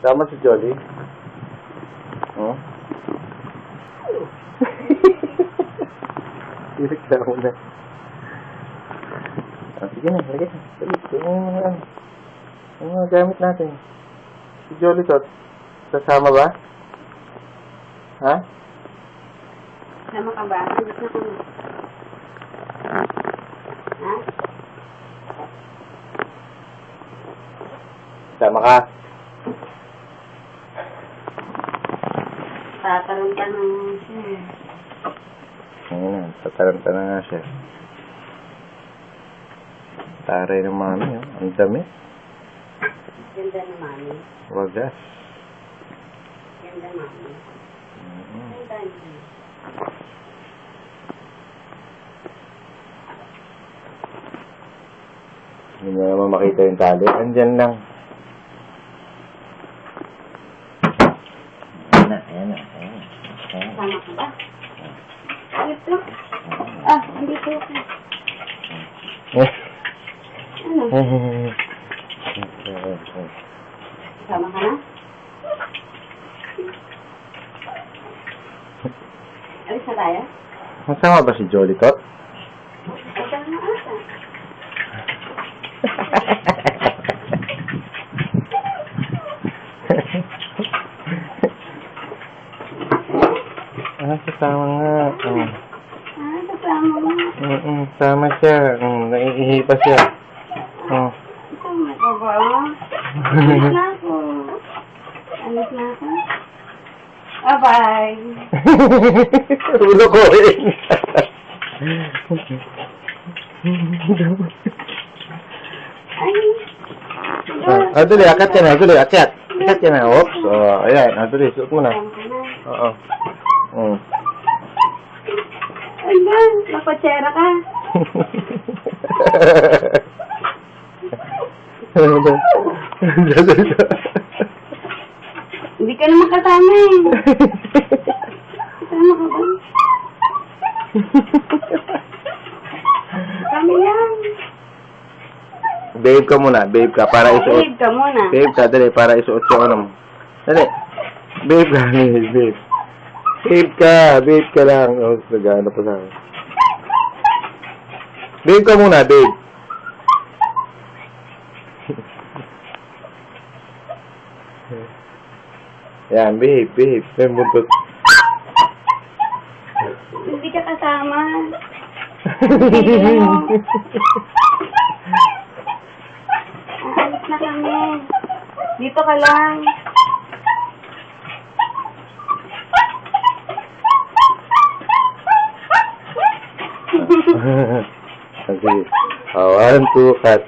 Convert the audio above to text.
Tama si Jolly. Oh? Reklamo na. Sige na, lagay na. Ang mga gamit natin. Si Jolly Tot, sasama ba? Ha? Sama ka ba? Andit na kami. Ha? Sama ka. Tataranta ng siya. Ayun na, tataranta na nga siya. Taray ng mami, oh. Ang dami. Ganda ng mami. Wagas. Ganda mami. Ganda niya. Hindi mo naman makita yung tali. Andyan lang. Ayan na. Sama ka ba? Ito. Ah, andito ako. Ano? Sama ka na? Alis na tayo? Masama ba si Jolly Tot? Asa na asa? Sasama nga. Kasama mo. Sama siya. Naiihi pa siya. Sama ka ba? Alis na ako. Bye-bye. Ulo ko eh. Ay. Dali, akat ka na. Akat ka na. Oops. Ayan. Dali, suot mo na. Oo. Ayan, napatsera ka. Hindi ka naman kasama eh. Kasama ka ba? Kami lang. Babe ka muna. Babe ka. Para isuot. Babe ka muna. Babe ka. Dali. Para isuot yung ano mo. Dali. Babe ka. Babe. Babe ka lang. Nagano pa sa akin. Babe ka muna. Babe. Yan. Babe. May buntot. Hindi ka kasama. Aalis na kami. Dito ka lang. Sige. 1, 2, cut.